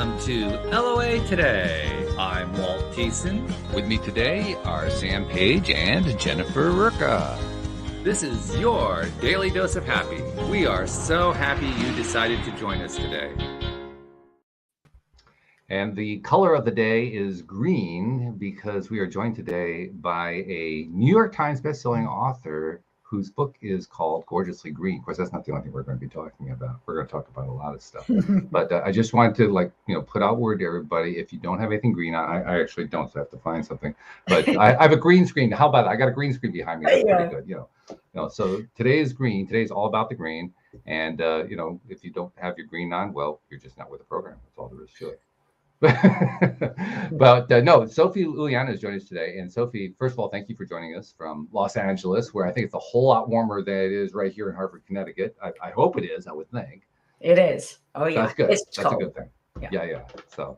Welcome to LOA Today. I'm Walt Thiessen. With me today are Sam Page and Jennifer Rurka. This is your daily dose of happy. We are so happy you decided to join us today. And the color of the day is green because we are joined today by a New York Times bestselling author whose book is called Gorgeously Green. Of course, that's not the only thing we're going to be talking about. We're going to talk about a lot of stuff. But I just wanted to put out word to everybody. If you don't have anything green, I actually don't, so I have to find something. But I have a green screen. How about that? I got a green screen behind me. That's pretty good. So today is green. Today's all about the green. And, if you don't have your green on, well, you're just not with the program. That's all there is to it. But no, Sophie Uliano is joining us today. And Sophie, first of all, thank you for joining us from Los Angeles, where I think it's a whole lot warmer than it is right here in Hartford, Connecticut. I hope it is, I would think. It is. Oh, yeah. That's good. That's a good thing. Yeah. So,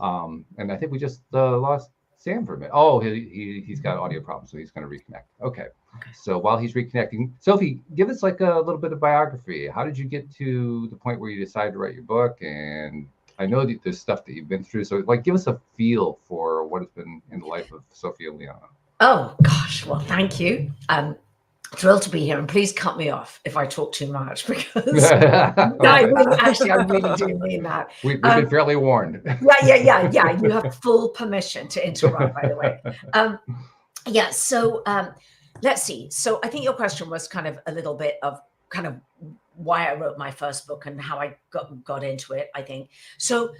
and I think we just lost Sam for a minute. Oh, he's got audio problems, so he's going to reconnect. Okay. So while he's reconnecting, Sophie, give us like a little bit of biography. How did you get to the point where you decided to write your book? And I know that there's stuff that you've been through. So give us a feel for what has been in the life of Sophie Uliano. Oh, gosh. Well, thank you. Thrilled to be here. And please cut me off if I talk too much, because I really do mean that. We've been fairly warned. Yeah. You have full permission to interrupt, by the way. So let's see. So I think your question was kind of a little bit of kind of why I wrote my first book and how I got into it, I think. So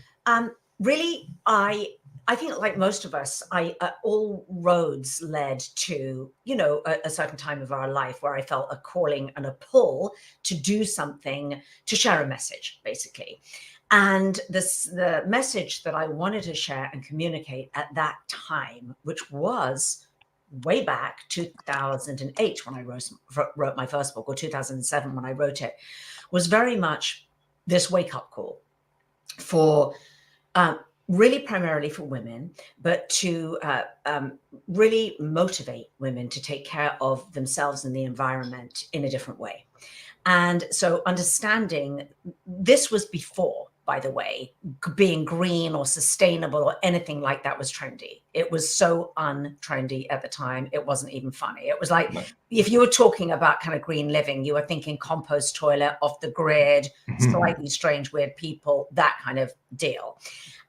really, I think like most of us, all roads led to, a certain time of our life where I felt a calling and a pull to do something, to share a message, basically. And the message that I wanted to share and communicate at that time, which was way back 2008 when I wrote my first book, or 2007 when I wrote it, was very much this wake-up call for really primarily for women, but to really motivate women to take care of themselves and the environment in a different way. And so understanding this was before, by the way, being green or sustainable or anything like that was trendy. It was so untrendy at the time. It wasn't even funny. It was like, if you were talking about kind of green living, you were thinking compost toilet, off the grid, slightly strange, weird people, that kind of deal.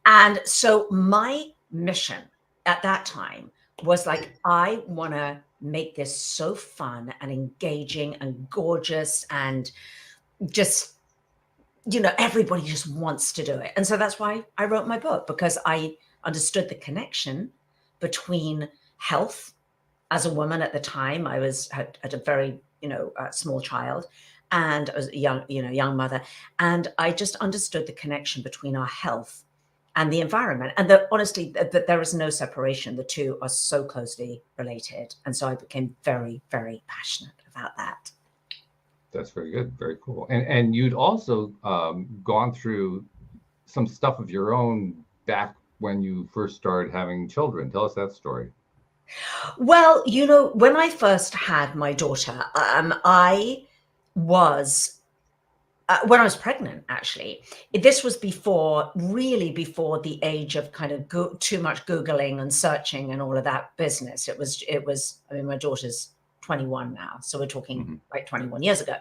And so my mission at that time was like, I want to make this so fun and engaging and gorgeous and just, everybody just wants to do it. And so that's why I wrote my book, because I understood the connection between health. As a woman at the time, I had a very, small child, and I was a young mother. And I just understood the connection between our health and the environment. And honestly, that there is no separation. The two are so closely related. And so I became very, very passionate about that. That's very good. Very cool. And you'd also gone through some stuff of your own back when you first started having children. Tell us that story. Well, when I first had my daughter, I was when I was pregnant, actually. This was before the age of kind of too much Googling and searching and all of that business. It was, my daughter's 21 now. So we're talking like 21 years ago.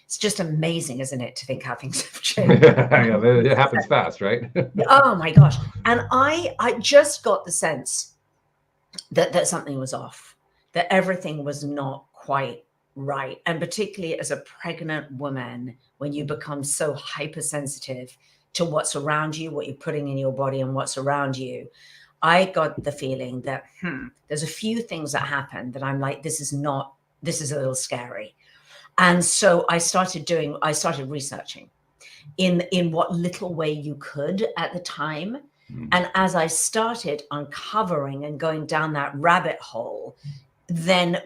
It's just amazing, isn't it, to think how things have changed. It happens fast, right? Oh my gosh. And I just got the sense that something was off, that everything was not quite right. And particularly as a pregnant woman, when you become so hypersensitive to what's around you, what you're putting in your body and what's around you, I got the feeling that there's a few things that happen that I'm like, this is a little scary. And so I started researching in what little way you could at the time. And as I started uncovering and going down that rabbit hole, then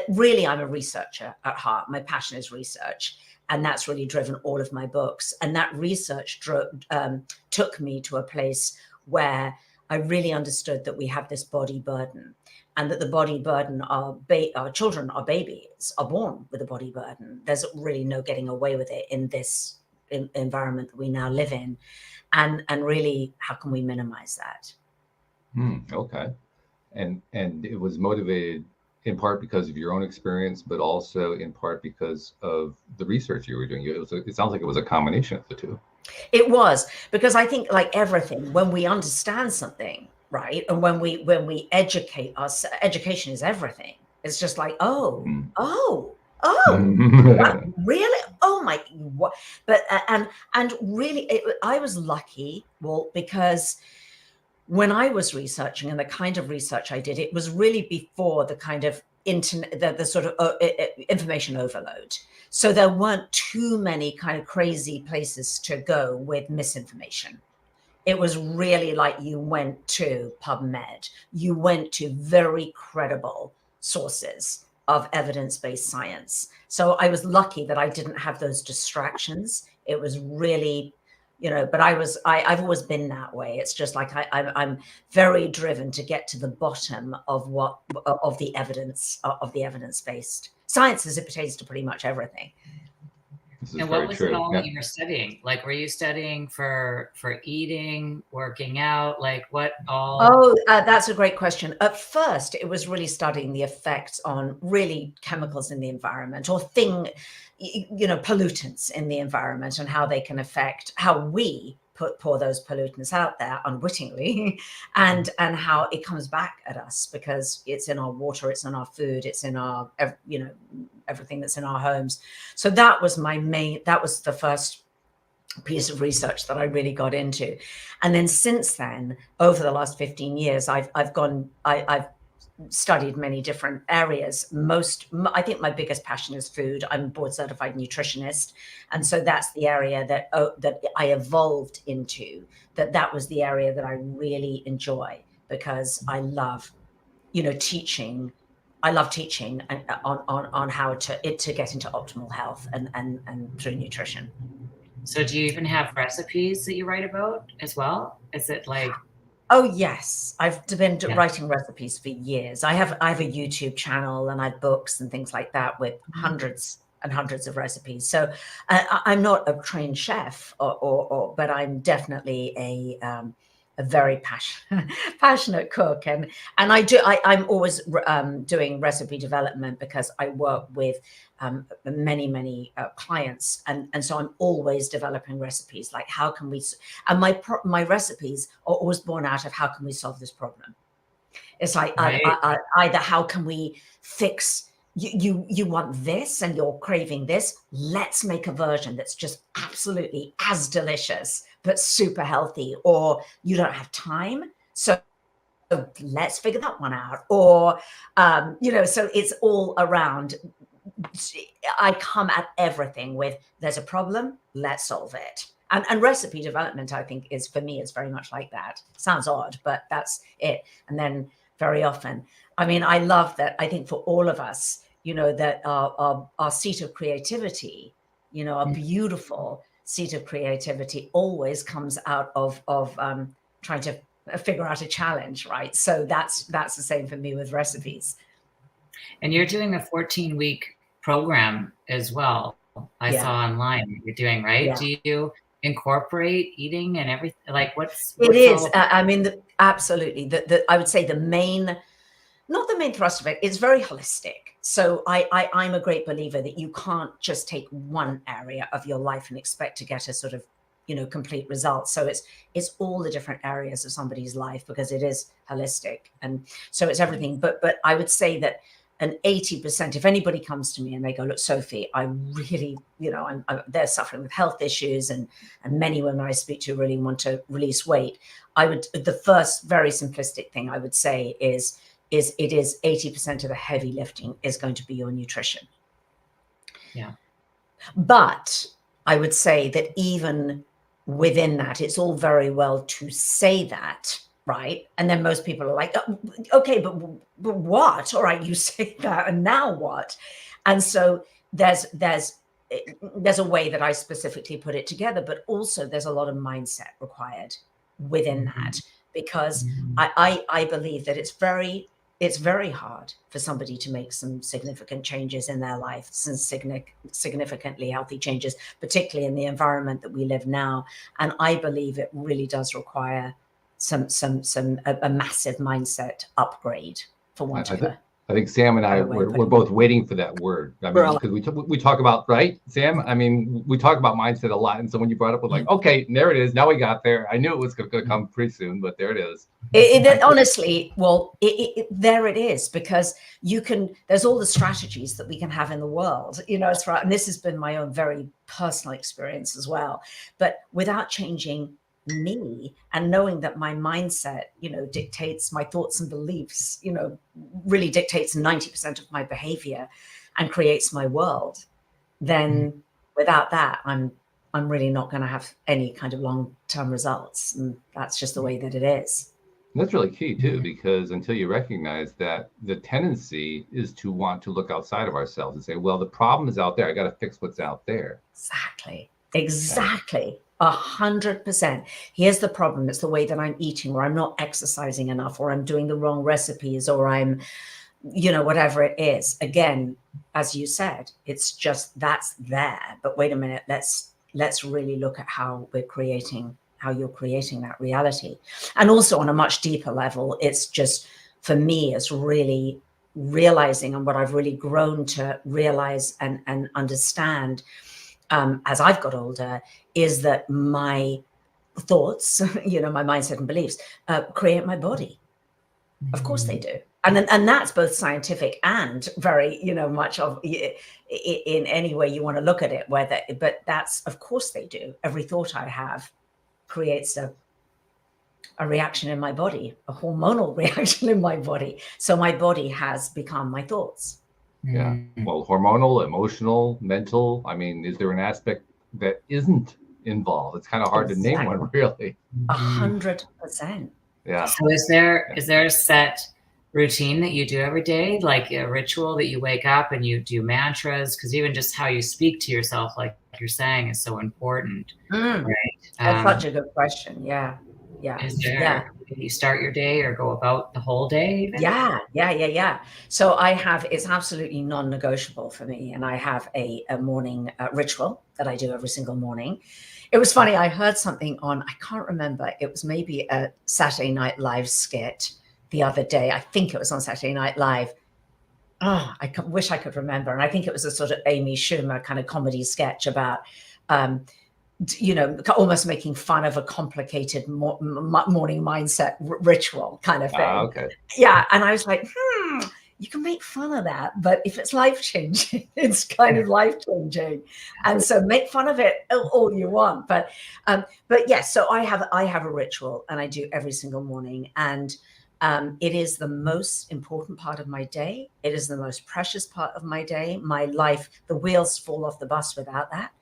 really, I'm a researcher at heart. My passion is research. And that's really driven all of my books. And that research took me to a place where I really understood that we have this body burden, and that the body burden, our children, our babies are born with a body burden. There's really no getting away with it in this environment that we now live in, and really how can we minimize that? Okay. And it was motivated in part because of your own experience, but also in part because of the research you were doing. It sounds like it was a combination of the two. It was, because I think, like everything, when we understand something, right, and when we educate us, education is everything. It's just like, oh, what, really? Oh my, what? But and really, I was lucky, well, because when I was researching, and the kind of research I did, it was really before the kind of internet, the sort of information overload. So there weren't too many kind of crazy places to go with misinformation. It was really like you went to PubMed, you went to very credible sources of evidence-based science. So I was lucky that I didn't have those distractions. It was really, but I've always been that way. It's just like I'm very driven to get to the bottom of the evidence-based science as it pertains to pretty much everything. And what was it all that you were studying? Like, were you studying for eating, working out? Like, what all? Oh, that's a great question. At first, it was really studying the effects on really chemicals in the environment, or pollutants in the environment, and how they can affect how we pour those pollutants out there unwittingly, and how it comes back at us, because it's in our water, it's in our food, it's in our, everything that's in our homes. So that was the first piece of research that I really got into. And then since then, over the last 15 years, I've studied many different areas. I think my biggest passion is food. I'm a board certified nutritionist. And so that's the area that I evolved into, that was the area that I really enjoy, because I love, teaching. I love teaching on how to get into optimal health and through nutrition. So do you even have recipes that you write about as well? Is it like? Oh yes, I've been writing recipes for years. I have a YouTube channel, and I have books and things like that with hundreds and hundreds of recipes. So I'm not a trained chef, but I'm definitely a very passionate cook, and I'm always doing recipe development, because I work with many clients, and so I'm always developing recipes, like how can we, and my recipes are always born out of how can we solve this problem. It's like, either how can we fix, you want this and you're craving this, let's make a version that's just absolutely as delicious but super healthy, or you don't have time, so let's figure that one out, or so it's all around. I come at everything with, there's a problem, let's solve it. And recipe development, I think, is, for me, is very much like that. Sounds odd, but that's it. And then very often, I mean, I love that. I think for all of us, that our seat of creativity, a beautiful seat of creativity always comes out of trying to figure out a challenge, right? So that's the same for me with recipes. And you're doing a 14-week program as well. I saw online you're doing, right? Yeah. Do you incorporate eating and everything? Like, what's it is? I mean, absolutely. I would say not the main thrust of it. It's very holistic. So I'm a great believer that you can't just take one area of your life and expect to get a sort of, complete result. So it's all the different areas of somebody's life, because it is holistic. And so it's everything. But I would say that an 80%, if anybody comes to me and they go, look, Sophie, I really, they're suffering with health issues, and many women I speak to really want to release weight. The first very simplistic thing I would say is it is 80% of the heavy lifting is going to be your nutrition. Yeah. But I would say that even within that, it's all very well to say that, right? And then most people are like, oh, okay, but what? All right, you say that, and now what? And so there's a way that I specifically put it together, but also there's a lot of mindset required within that, because I believe that it's it's very hard for somebody to make some significant changes in their life, some significantly healthy changes, particularly in the environment that we live now. And I believe it really does require a massive mindset upgrade, for want of a. I think Sam and I, we're both waiting for that word. I mean, because we talk about, right, Sam? I mean, we talk about mindset a lot. And so when you brought up, like, okay, there it is. Now we got there. I knew it was going to come pretty soon, but there it is. Honestly, well, there it is, because there's all the strategies that we can have in the world, it's right. And this has been my own very personal experience as well. But without changing me and knowing that my mindset, dictates my thoughts and beliefs, really dictates 90% of my behavior and creates my world, then without that, I'm really not going to have any kind of long-term results. And that's just the way that it is. That's really key too, because until you recognize that the tendency is to want to look outside of ourselves and say, well, the problem is out there. I got to fix what's out there. Exactly. 100%. Here's the problem. It's the way that I'm eating, or I'm not exercising enough, or I'm doing the wrong recipes, or I'm, whatever it is. Again, as you said, it's just that's there. But wait a minute, let's really look at how you're creating that reality. And also on a much deeper level, it's just, for me, it's really realizing, and what I've really grown to realize and understand as I've got older, is that my thoughts, my mindset and beliefs create my body. Of course they do. And that's both scientific and very, much of in any way you want to look at it, but that's, of course they do. Every thought I have creates a reaction in my body, a hormonal reaction in my body. So my body has become my thoughts. Yeah. Well, hormonal, emotional, mental. I mean, is there an aspect that isn't involved? It's kind of hard to name one, really. 100%. Yeah. So is there a set routine that you do every day, like a ritual that you wake up and you do mantras? Because even just how you speak to yourself, like you're saying, is so important. Right? That's such a good question. Yeah. Is there, you start your day or go about the whole day even? Yeah. So it's absolutely non-negotiable for me. And I have a morning ritual that I do every single morning. It was funny. I heard something on, I can't remember. It was maybe a Saturday Night Live skit the other day. I think it was on Saturday Night Live. Oh, wish I could remember. And I think it was a sort of Amy Schumer kind of comedy sketch about, almost making fun of a complicated morning mindset ritual kind of thing. Okay. Yeah. And I was like, you can make fun of that, but if it's life-changing, it's kind of life-changing. And so make fun of it all you want. But yes, so I have a ritual, and I do every single morning. And it is the most important part of my day. It is the most precious part of my day. My life, the wheels fall off the bus without that.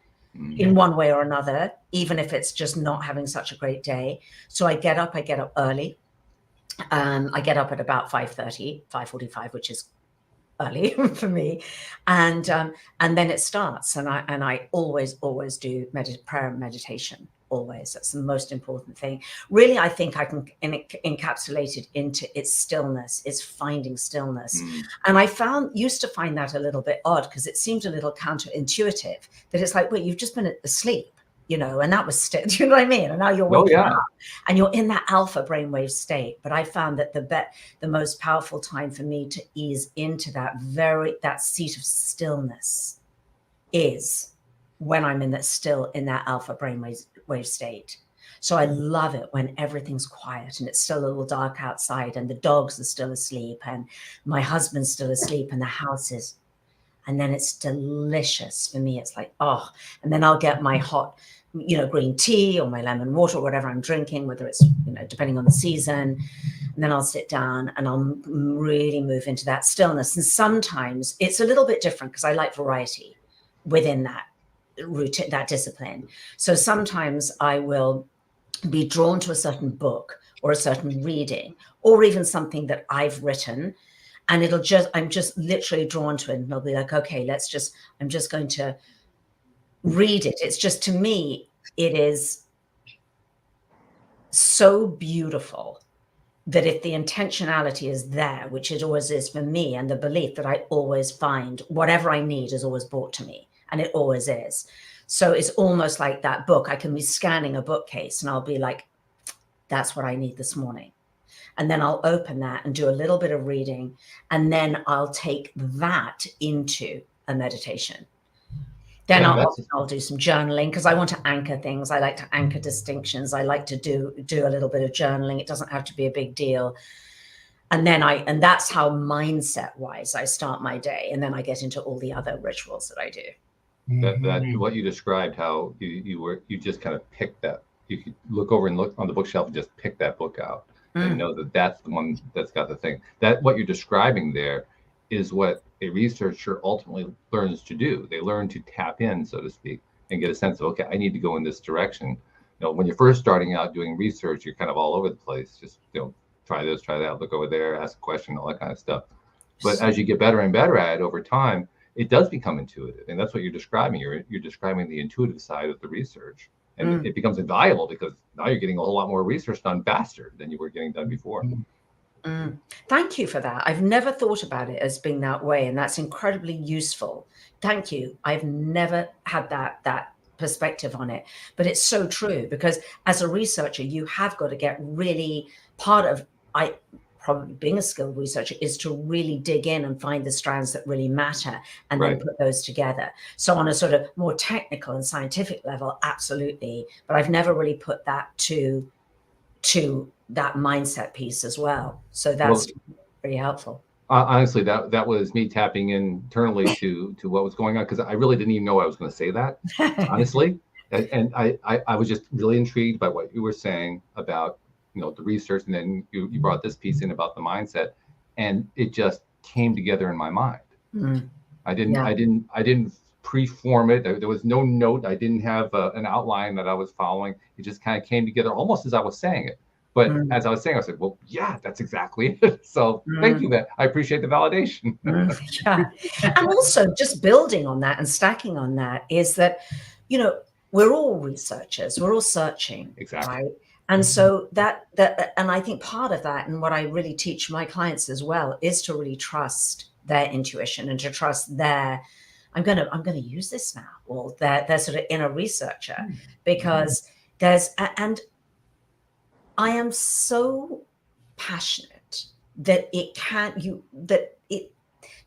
In one way or another, even if it's just not having such a great day. So I get up early. I get up at about 5:30, 5:45, which is early for me. And then it starts. And I always do prayer and meditation. Always. That's the most important thing. Really, I think I can encapsulate it into its stillness, it's finding stillness. And I used to find that a little bit odd, because it seemed a little counterintuitive, that it's like, wait, you've just been asleep, and that was still, do you know what I mean? And now you're waking up and you're in that alpha brainwave state. But I found that the most powerful time for me to ease into that seat of stillness is when I'm in that alpha brainwave state. So I love it when everything's quiet and it's still a little dark outside, and the dogs are still asleep, and my husband's still asleep, and the house is, and then it's delicious for me. It's like, and then I'll get my hot, green tea or my lemon water or whatever I'm drinking, whether it's, depending on the season. And then I'll sit down and I'll really move into that stillness. And sometimes it's a little bit different, because I like variety within that routine, that discipline. So sometimes I will be drawn to a certain book or a certain reading, or even something that I've written, and I'm just literally drawn to it, and I'll be like, okay, I'm just going to read it. It's just, to me, it is so beautiful that if the intentionality is there, which it always is for me, and the belief that I always find whatever I need is always brought to me, and it always is. So it's almost like that book. I can be scanning a bookcase and I'll be like, that's what I need this morning. And then I'll open that and do a little bit of reading. And then I'll take that into a meditation. Then I'll do some journaling because I want to anchor things. I like to anchor distinctions. I like to do a little bit of journaling. It doesn't have to be a big deal. And then that's how mindset wise I start my day. And then I get into all the other rituals that I do. That what you described, how you just kind of picked that. You could look over and look on the bookshelf and just pick that book out and know that that's the one that's got the thing. That what you're describing there is what a researcher ultimately learns to do. They learn to tap in, so to speak, and get a sense of, okay, I need to go in this direction. When you're first starting out doing research, you're kind of all over the place. Just, try this, try that, look over there, ask a question, all that kind of stuff. But as you get better and better at it over time, it does become intuitive. And that's what you're describing. You're describing the intuitive side of the research. And it becomes invaluable because now you're getting a whole lot more research done faster than you were getting done before. Thank you for that. I've never thought about it as being that way, and that's incredibly useful. Thank you. I've never had that perspective on it, but it's so true because as a researcher, you have got to get really part of probably being a skilled researcher is to really dig in and find the strands that really matter and then put those together. So on a sort of more technical and scientific level, absolutely. But I've never really put that to that mindset piece as well. So that's pretty helpful. Honestly, that was me tapping internally to what was going on, because I really didn't even know I was going to say that, honestly. And I was just really intrigued by what you were saying about the research, and then you brought this piece in about the mindset, and it just came together in my mind. I didn't pre-form it. There was no note. I didn't have an outline that I was following. It just kind of came together almost as I was saying it. But as I was saying, I said, well, yeah, that's exactly it. So thank you. That I appreciate the validation. Yeah. And also just building on that and stacking on that is that, we're all researchers, we're all searching. Exactly. Right? And so that and I think part of that, and what I really teach my clients as well, is to really trust their intuition and to trust their, I'm going to use this now, or their sort of inner researcher, because and I am so passionate that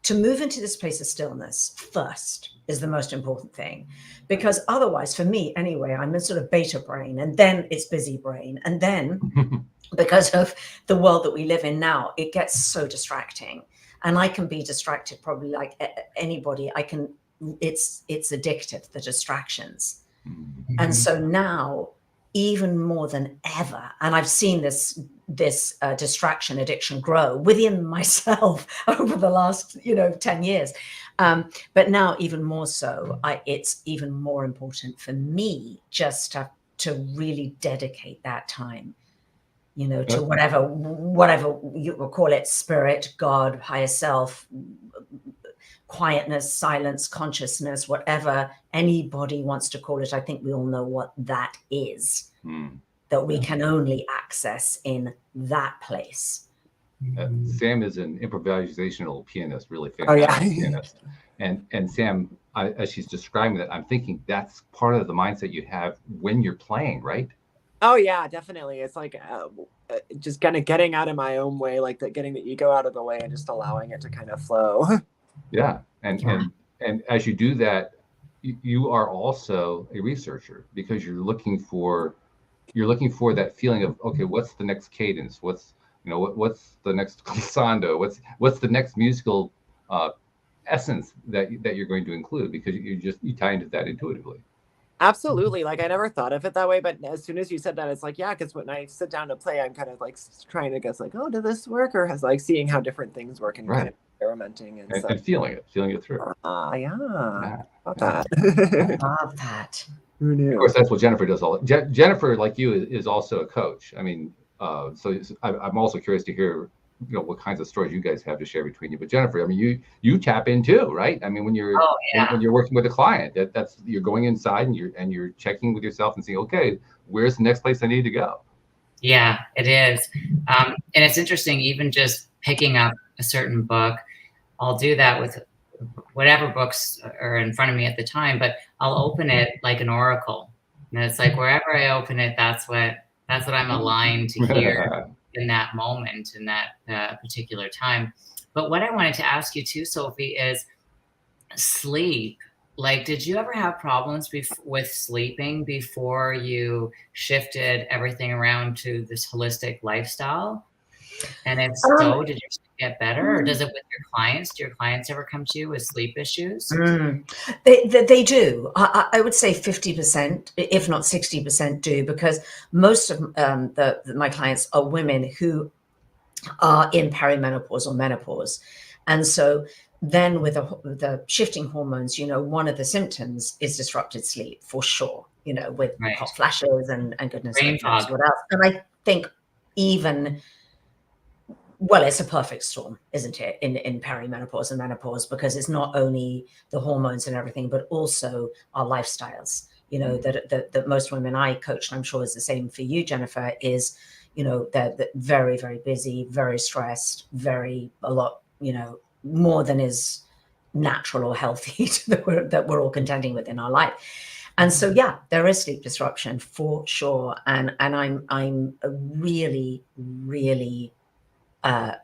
to move into this place of stillness first is the most important thing, because otherwise, for me anyway, I'm in sort of beta brain, and then it's busy brain, and then because of the world that we live in now, it gets so distracting, and I can be distracted probably like anybody. It's addictive, the distractions, and so now, even more than ever, and I've seen this distraction addiction grow within myself over the last 10 years, but now even more so, it's even more important for me just to really dedicate that time, to whatever you will call it, spirit, God, higher self, quietness, silence, consciousness, whatever anybody wants to call it. I think we all know what that is, that we can only access in that place. Sam is an improvisational pianist, really fantastic pianist. And Sam, as she's describing that, I'm thinking that's part of the mindset you have when you're playing, right? Oh yeah, definitely. It's like just kind of getting out of my own way, like getting the ego out of the way and just allowing it to kind of flow. Yeah. And as you do that, you are also a researcher, because you're looking for that feeling of, okay, what's the next cadence? What's the next glissando? What's the next musical essence that you're going to include, because you tie into that intuitively. Absolutely. Like I never thought of it that way, but as soon as you said that, it's like, yeah, because when I sit down to play, I'm kind of like trying to guess, like, oh, did this work? Or has like seeing how different things work and kind of experimenting and feeling it through. Yeah. Love that. Love that. Who knew? Of course, that's what Jennifer does. Jennifer, like you, is also a coach. I mean, so I'm also curious to hear, what kinds of stories you guys have to share between you. But Jennifer, I mean, you tap in too, right? I mean, when you're when you're working with a client, that's you're going inside and you're checking with yourself and saying, okay, where's the next place I need to go? Yeah, it is. And it's interesting, even just picking up a certain book, I'll do that with whatever books are in front of me at the time, but I'll open it like an oracle. And it's like wherever I open it, that's what I'm aligned to hear in that moment, in that particular time. But what I wanted to ask you too, Sophie, is sleep. Like, did you ever have problems with sleeping before you shifted everything around to this holistic lifestyle? And if so, did your sleep get better, or does it with your clients? Do your clients ever come to you with sleep issues? They do. I would say 50%, if not 60% do, because most of my clients are women who are in perimenopause or menopause. And so then with the shifting hormones, one of the symptoms is disrupted sleep for sure, with hot flashes and goodness knows what else. And I think even, well, it's a perfect storm, isn't it, in perimenopause and menopause, because it's not only the hormones and everything, but also our lifestyles, that most women I coach, and I'm sure is the same for you, Jennifer, is, they're very, very busy, very stressed, a lot, more than is natural or healthy that we're all contending with in our life. And so, yeah, there is sleep disruption for sure. And I'm really, really, I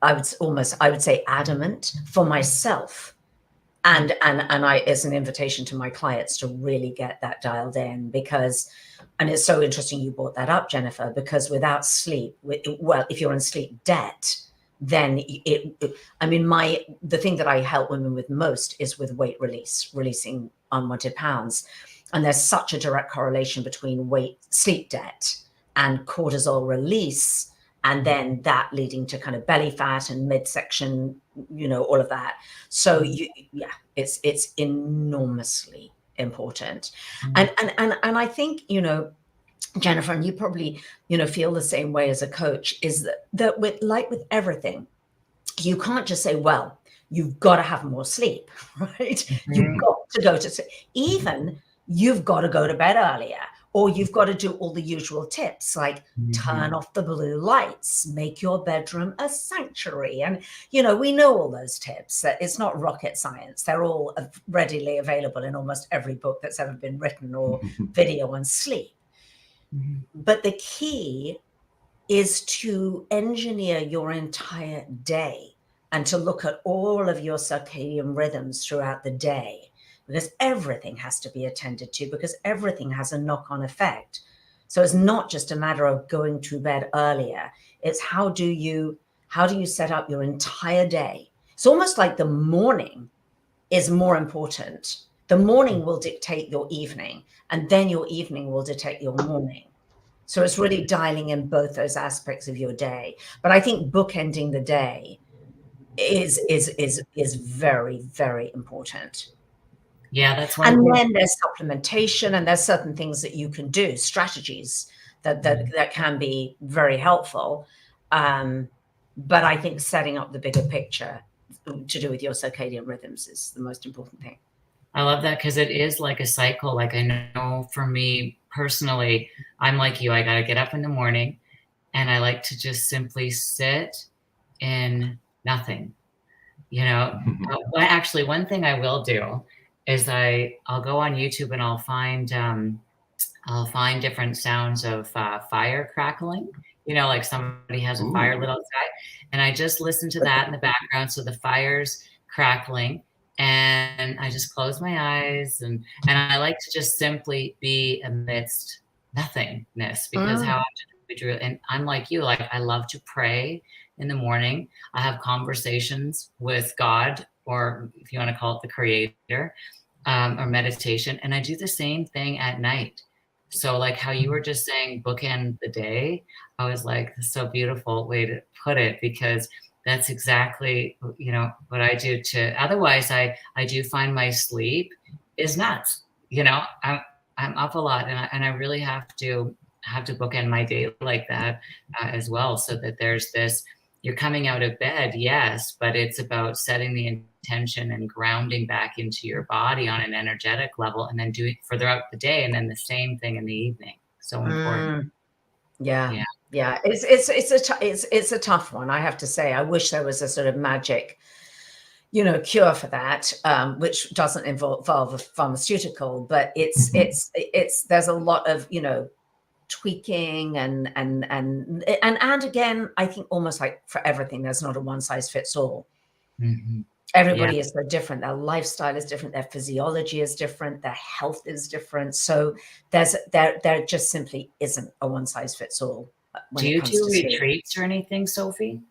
would say adamant for myself. And it's an invitation to my clients to really get that dialed in, because, and it's so interesting you brought that up, Jennifer, because without sleep, if you're in sleep debt, then the thing that I help women with most is with weight releasing unwanted pounds. And there's such a direct correlation between sleep debt and cortisol release, and then that leading to kind of belly fat and midsection, all of that. So it's enormously important. And I think, Jennifer, and you probably, feel the same way as a coach, is that with everything, you can't just say, well, you've got to have more sleep, right? You've got to go to sleep. Even you've got to go to bed earlier, or you've got to do all the usual tips, like turn off the blue lights, make your bedroom a sanctuary. And, we know all those tips. It's not rocket science. They're all readily available in almost every book that's ever been written or video on sleep. But the key is to engineer your entire day and to look at all of your circadian rhythms throughout the day, because everything has to be attended to, because everything has a knock-on effect. So it's not just a matter of going to bed earlier. It's how do you set up your entire day? It's almost like the morning is more important. The morning will dictate your evening, and then your evening will dictate your morning. So it's really dialing in both those aspects of your day. But I think bookending the day is very, very important. Yeah, that's one. And then there's supplementation, and there's certain things that you can do, strategies that can be very helpful. But I think setting up the bigger picture to do with your circadian rhythms is the most important thing. I love that, because it is like a cycle. Like, I know for me personally, I'm like you, I got to get up in the morning and I like to just simply sit in nothing, Actually, one thing I will do is I'll go on YouTube and I'll find different sounds of fire crackling, like somebody has a fire lit outside, and I just listen to that in the background. So the fire's crackling, and I just close my eyes, and I like to just simply be amidst nothingness, because how often we do, and I'm like you, like I love to pray in the morning. I have conversations with God, or if you want to call it the creator, or meditation, and I do the same thing at night. So like how you were just saying, bookend the day, I was like, that's so beautiful way to put it, because that's exactly, what I do otherwise I do find my sleep is nuts. I'm up a lot, and I really have to bookend my day like that as well, so that there's this, you're coming out of bed, yes, but it's about setting the intention and grounding back into your body on an energetic level, and then doing further out the day, and then the same thing in the evening. So important. Yeah. It's a tough one, I have to say. I wish there was a sort of magic, cure for that, which doesn't involve a pharmaceutical, but it's there's a lot of, tweaking and again, I think almost like for everything, there's not a one size fits all. Everybody is so different. Their lifestyle is different. Their physiology is different. Their health is different. So there just simply isn't a one size fits all. Do you do retreats or anything, Sophie?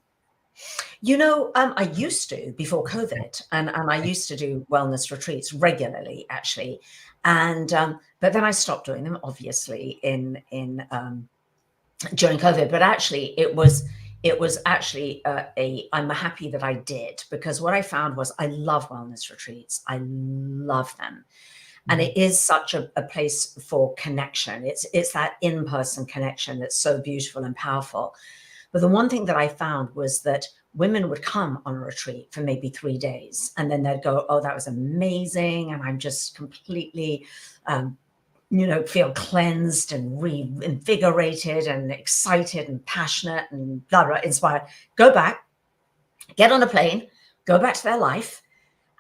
I used to before COVID, and I used to do wellness retreats regularly, actually, and but then I stopped doing them, obviously, in during COVID. But actually, it was actually I'm happy that I did, because what I found was I love wellness retreats. I love them. And it is such a place for connection. It's that in-person connection that's so beautiful and powerful. But the one thing that I found was that women would come on a retreat for maybe 3 days, and then they'd go, oh, that was amazing. And I'm just completely, feel cleansed and reinvigorated and excited and passionate and blah, blah, inspired. Go back, get on a plane, go back to their life.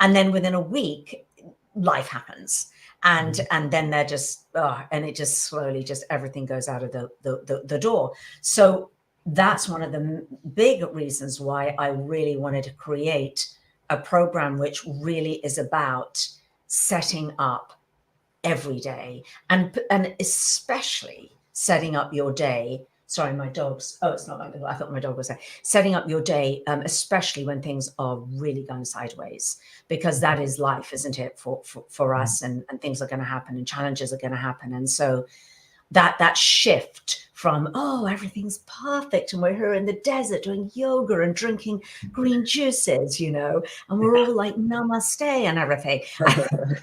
And then within a week, life happens. And then they're just, and it just slowly, just everything goes out of the door. So that's one of the big reasons why I really wanted to create a program which really is about setting up every day, and especially setting up your day. Sorry, my dog's, it's not my dog. I thought my dog was there. Setting up your day, especially when things are really going sideways, because that is life, isn't it, for us, and things are going to happen and challenges are going to happen. And so that shift from, oh, everything's perfect and we're here in the desert doing yoga and drinking green juices, and we're all like namaste and everything.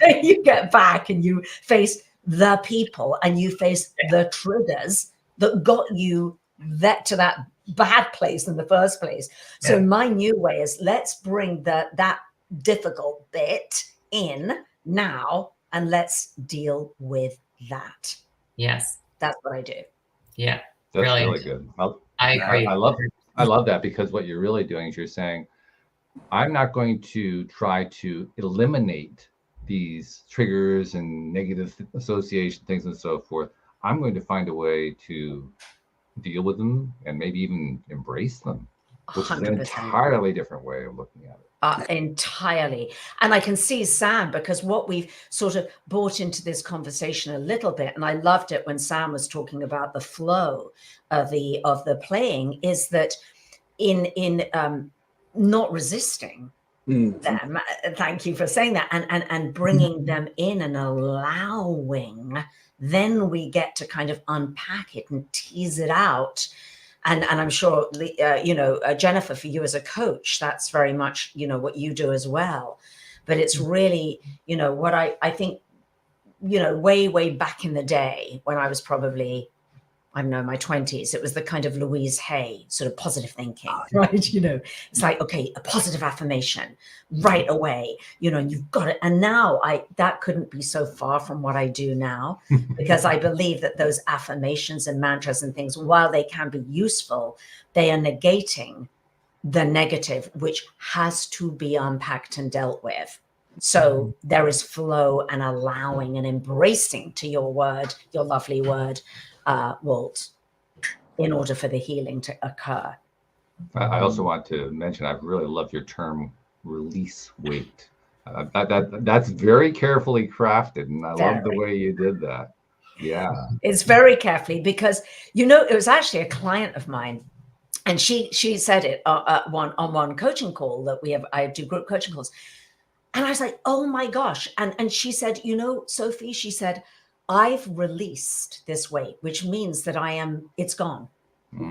And you get back and you face the people and you face the triggers that got you to that bad place in the first place. So my new way is, let's bring that difficult bit in now and let's deal with that. Yes. That's what I do. Yeah. That's really good. I agree. I love that, because what you're really doing is you're saying, I'm not going to try to eliminate these triggers and negative association things and so forth. I'm going to find a way to deal with them and maybe even embrace them, which 100%. Is an entirely different way of looking at it. Entirely. And I can see, Sam, because what we've sort of brought into this conversation a little bit, and I loved it when Sam was talking about the flow of the playing, is that in not resisting them, thank you for saying that, and bringing them in and allowing, then we get to kind of unpack it and tease it out. And I'm sure, Jennifer, for you as a coach, that's very much, what you do as well. But it's really, what I think, way back in the day when I was probably, I don't know, my 20s, it was the kind of Louise Hay sort of positive thinking, right? It's like, okay, a positive affirmation right away, and you've got it. And now that couldn't be so far from what I do now, because I believe that those affirmations and mantras and things, while they can be useful, they are negating the negative, which has to be unpacked and dealt with. So there is flow and allowing and embracing, to your word, your lovely word, Walt, in order for the healing to occur. I also want to mention, I really love your term, release weight. That's very carefully crafted, and I love the way you did that. Yeah. It's very carefully, because, it was actually a client of mine, and she said it on one coaching call that I do group coaching calls. And I was like, oh my gosh. And she said, Sophie, she said, I've released this weight, which means that it's gone.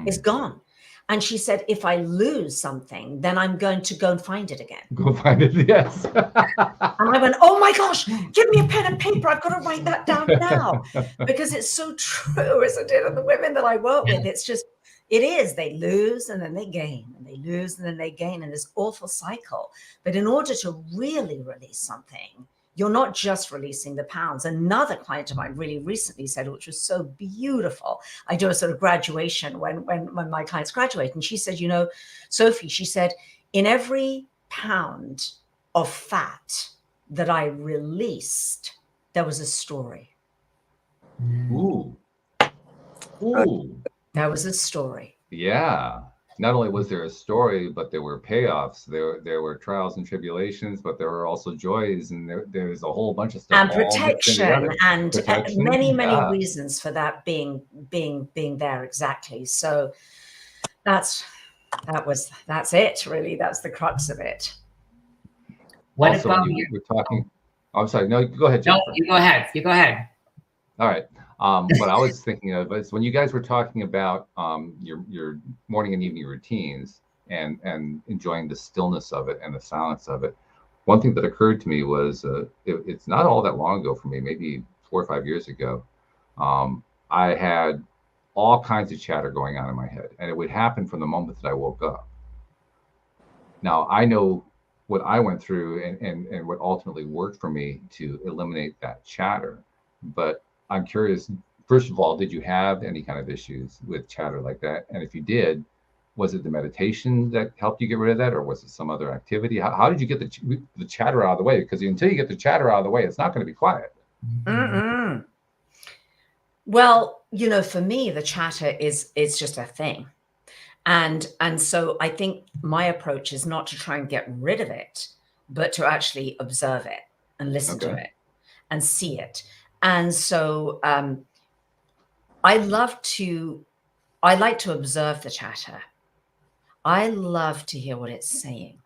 It's gone. And she said, if I lose something, then I'm going to go and find it again. Go find it, yes. And I went, oh my gosh, give me a pen and paper. I've got to write that down now. Because it's so true, isn't it? And the women that I work with, it's just, it is. They lose and then they gain, and they lose and then they gain, in this awful cycle. But in order to really release something, you're not just releasing the pounds. Another client of mine really recently said, which was so beautiful. I do a sort of graduation when my clients graduate. And she said, you know, Sophie, she said, in every pound of fat that I released, there was a story. Ooh. Ooh. There was a story. Yeah. Not only was there a story, but there were payoffs. There were trials and tribulations, but there were also joys, and there's a whole bunch of stuff. And protection, and many reasons for that being there, exactly. So that's it, really. That's the crux of it. What also, about we're talking? I'm sorry. No, go ahead, Jennifer. No, you go ahead. You go ahead. All right. What I was thinking of is when you guys were talking about your morning and evening routines and enjoying the stillness of it and the silence of it. One thing that occurred to me was it's not all that long ago for me, maybe 4 or 5 years ago. I had all kinds of chatter going on in my head, and it would happen from the moment that I woke up. Now, I know what I went through and what ultimately worked for me to eliminate that chatter, but I'm curious, first of all, did you have any kind of issues with chatter like that? And if you did, was it the meditation that helped you get rid of that, or was it some other activity? How did you get the chatter out of the way? Because until you get the chatter out of the way, it's not going to be quiet. Mm-mm. Well, you know, for me, the chatter is just a thing. And so I think my approach is not to try and get rid of it, but to actually observe it and listen to it and see it. And so I like to observe the chatter. I love to hear what it's saying.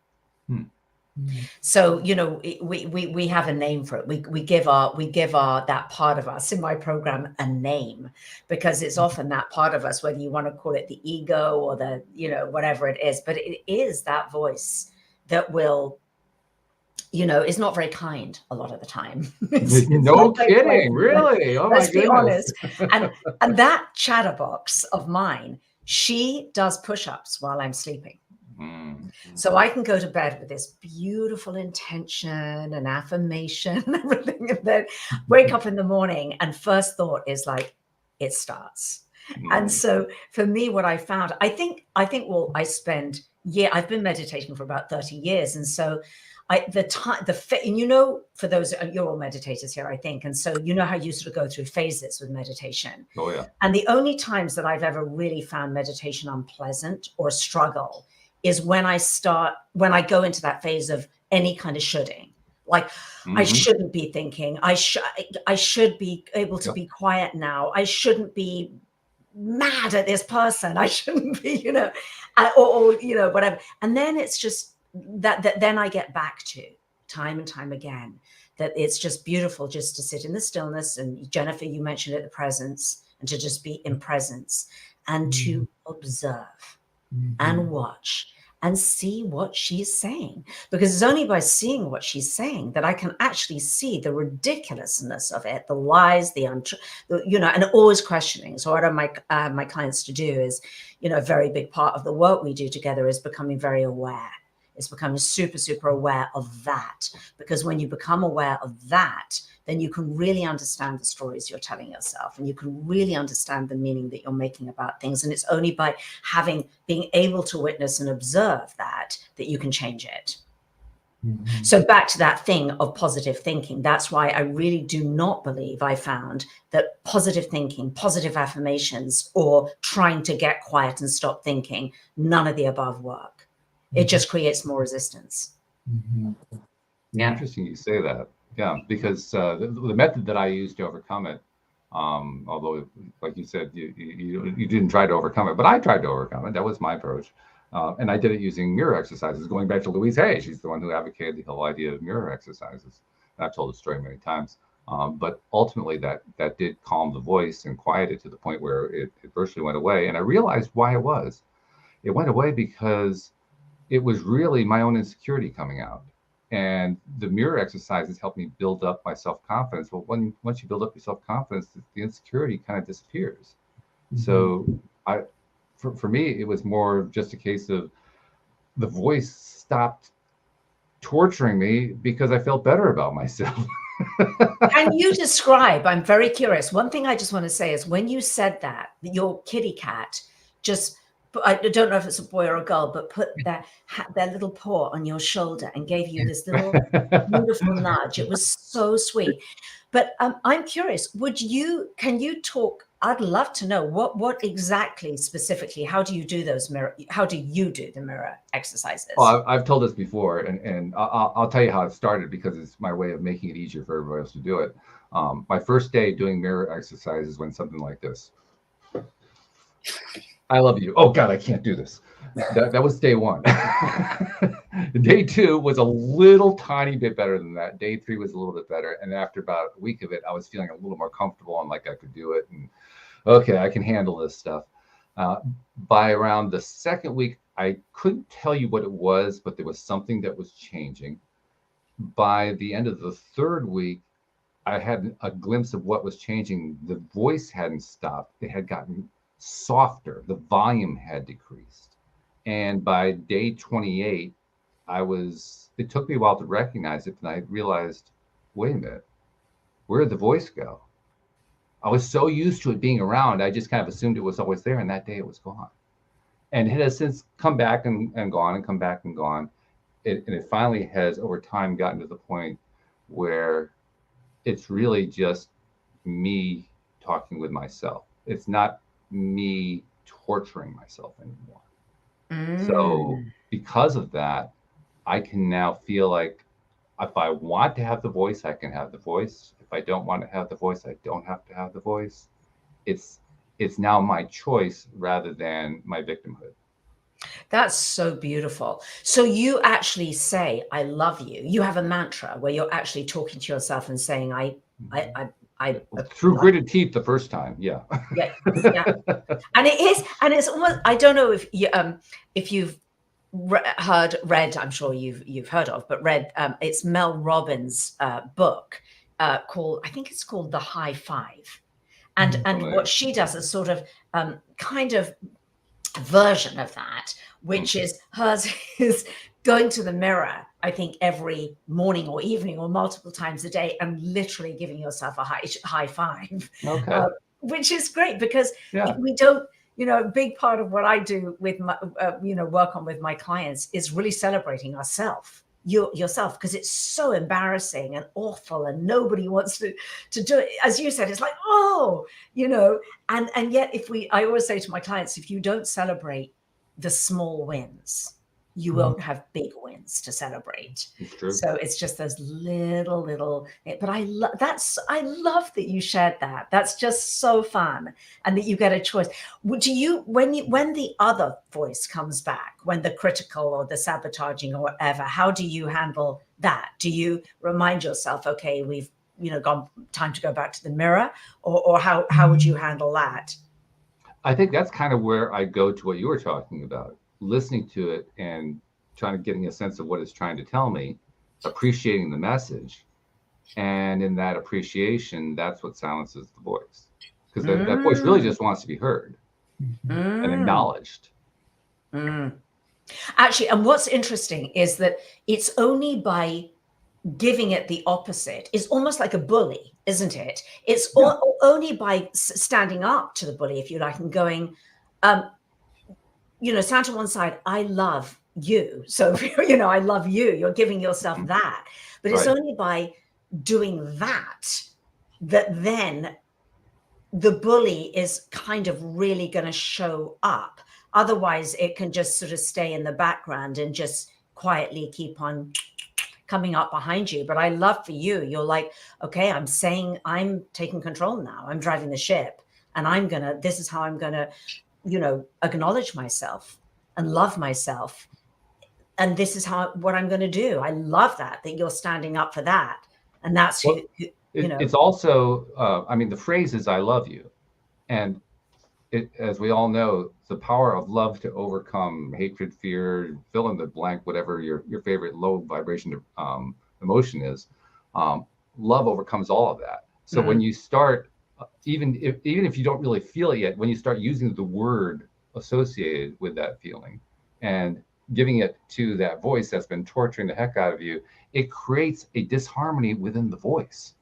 So, you know, we have a name for it. We give our that part of us in my program a name, because it's often that part of us, whether you want to call it the ego or the, you know, whatever it is, but it is that voice that will, you know, is not very kind a lot of the time. It's no kidding, really? Oh let's my goodness. be honest. And that chatterbox of mine, she does push-ups while I'm sleeping. So I can go to bed with this beautiful intention and affirmation and everything, and then wake up in the morning and first thought is like, it starts. And so for me, what I found, I think, well, I've been meditating for about 30 years. And so and you know, for those, you're all meditators here, I think. And so, you know how you sort of go through phases with meditation. Oh, yeah. And the only times that I've ever really found meditation unpleasant or struggle is when I go into that phase of any kind of shoulding. Like, I shouldn't be thinking, I should be able to be quiet now. I shouldn't be mad at this person. I shouldn't be, you know, or you know, whatever. And then it's just that then I get back to time and time again, that it's just beautiful just to sit in the stillness. And Jennifer, you mentioned it, the presence, and to just be in presence and to observe and watch and see what she's saying, because it's only by seeing what she's saying that I can actually see the ridiculousness of it, the lies, the you know, and always questioning. So what I want my clients to do is, you know, a very big part of the work we do together is becoming very aware. It's becoming super, super aware of that, because when you become aware of that, then you can really understand the stories you're telling yourself, and you can really understand the meaning that you're making about things. And it's only by being able to witness and observe that you can change it. So back to that thing of positive thinking. That's why I really do not believe, I found, that positive thinking, positive affirmations, or trying to get quiet and stop thinking, none of the above work. It just creates more resistance. Yeah. Interesting you say that. Yeah, because the method that I use to overcome it, although, like you said, you didn't try to overcome it, but I tried to overcome it. That was my approach. And I did it using mirror exercises, going back to Louise Hay. She's the one who advocated the whole idea of mirror exercises. And I've told the story many times. But ultimately, that did calm the voice and quiet it to the point where it virtually went away. And I realized why it was. It went away because it was really my own insecurity coming out. And the mirror exercises helped me build up my self-confidence. Well, once you build up your self-confidence, the insecurity kind of disappears. So for me, it was more just a case of the voice stopped torturing me because I felt better about myself. Can you describe, I'm very curious. One thing I just want to say is when you said that, your kitty cat just, I don't know if it's a boy or a girl, but put their little paw on your shoulder and gave you this little beautiful nudge. It was so sweet. But I'm curious, can you talk, I'd love to know what exactly specifically, how do you do the mirror exercises? Well, I've told this before, and I'll tell you how it started because it's my way of making it easier for everybody else to do it. My first day doing mirror exercises went something like this. I love you. Oh God, I can't do this. That was day one. Day two was a little tiny bit better than that. Day three was a little bit better. And after about a week of it, I was feeling a little more comfortable and like I could do it. And okay, I can handle this stuff. By around the second week, I couldn't tell you what it was, but there was something that was changing. By the end of the third week, I had a glimpse of what was changing. The voice hadn't stopped. It had gotten softer. The volume had decreased. And by day 28, it took me a while to recognize it. And I realized, wait a minute, where did the voice go? I was so used to it being around, I just kind of assumed it was always there. And that day it was gone. And it has since come back and gone and come back and gone. And it finally has over time gotten to the point where it's really just me talking with myself. It's not me torturing myself anymore. So because of that, I can now feel like if I want to have the voice, I can have the voice. If I don't want to have the voice, I don't have to have the voice. It's now my choice rather than my victimhood. That's so beautiful. So you actually say, I love you. You have a mantra where you're actually talking to yourself and saying, I through gritted teeth the first time. Yeah. Yeah. And it's almost, I don't know if you've read, I'm sure you've heard of, but read, it's Mel Robbins' book called, I think it's called The High Five. And what she does is sort of kind of version of that, which is hers is going to the mirror, I think every morning or evening or multiple times a day and literally giving yourself a high five. Okay. Which is great because we don't, a big part of what I do with my, work on with my clients is really celebrating yourself, because it's so embarrassing and awful and nobody wants to do it. As you said, it's like, and yet I always say to my clients, if you don't celebrate the small wins, you won't have big wins to celebrate. It's true. So it's just those little, but I love that you shared that. That's just so fun. And that you get a choice. Do you, when the other voice comes back, when the critical or the sabotaging or whatever, how do you handle that? Do you remind yourself, okay, we've, gone, time to go back to the mirror, or how would you handle that? I think that's kind of where I go to what you were talking about. Listening to it and getting a sense of what it's trying to tell me, appreciating the message. And in that appreciation, that's what silences the voice. Because that voice really just wants to be heard and acknowledged. Actually, and what's interesting is that it's only by giving it the opposite. It's almost like a bully, isn't it? It's only by standing up to the bully, if you like, and going, stand to one side, I love you. So, I love you. You're giving yourself that. But it's only by doing that then the bully is kind of really going to show up. Otherwise, it can just sort of stay in the background and just quietly keep on coming up behind you. But I love for you, you're like, okay, I'm taking control now. I'm driving the ship, and this is how I'm going to acknowledge myself and love myself. And this is what I'm going to do. I love that you're standing up for that. And that's it's also, the phrase is, I love you. And as we all know, the power of love to overcome hatred, fear, fill in the blank, whatever your favorite low vibration emotion is, love overcomes all of that. So when you start, even if you don't really feel it yet, when you start using the word associated with that feeling and giving it to that voice that's been torturing the heck out of you, it creates a disharmony within the voice.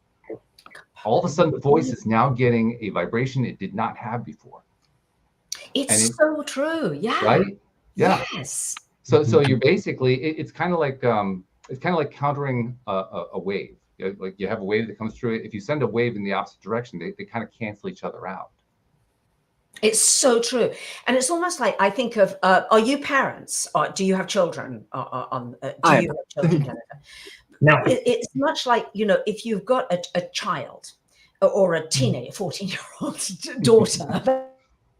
All of a sudden, the voice is now getting a vibration it did not have before. It's so true. Yeah. Right? Yeah. Yes. So you're basically, it's kind of like countering a wave. Like you have a wave that comes through it. If you send a wave in the opposite direction, they kind of cancel each other out. It's so true. And it's almost like, I think of, are you parents? Or do you have children? Do you have children, Jennifer? No. It's much like, if you've got a child or a teenage 14-year-old daughter,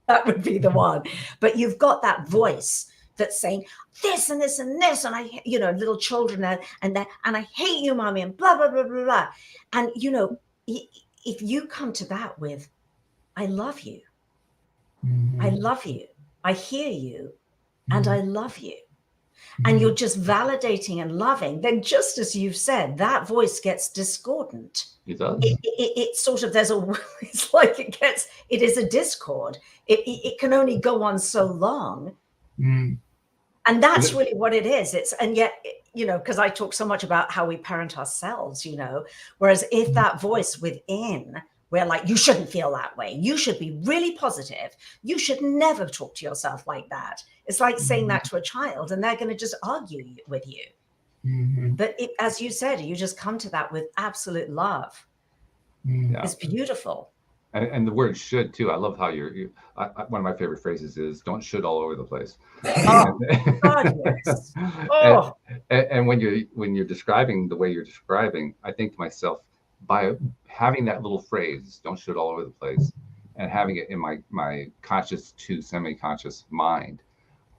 that would be the one. But you've got that voice that's saying this and this and this, and I, little children and I hate you, mommy, and blah, blah, blah, blah, blah. And, if you come to that with, I love you. I love you. I hear you. And I love you. And you're just validating and loving, then just as you've said, that voice gets discordant. It does. It sort of, it's like it is a discord. It can only go on so long. And that's really what it is. And yet, because I talk so much about how we parent ourselves, whereas if that voice within, we're like, you shouldn't feel that way. You should be really positive. You should never talk to yourself like that. It's like saying that to a child, and they're going to just argue with you. But as you said, you just come to that with absolute love. Yeah. It's beautiful. And the word should too. I love how one of my favorite phrases is "don't should all over the place." Oh, God, yes. Oh. And when you're describing the way you're describing, I think to myself, by having that little phrase, "don't should all over the place," and having it in my conscious to semi-conscious mind,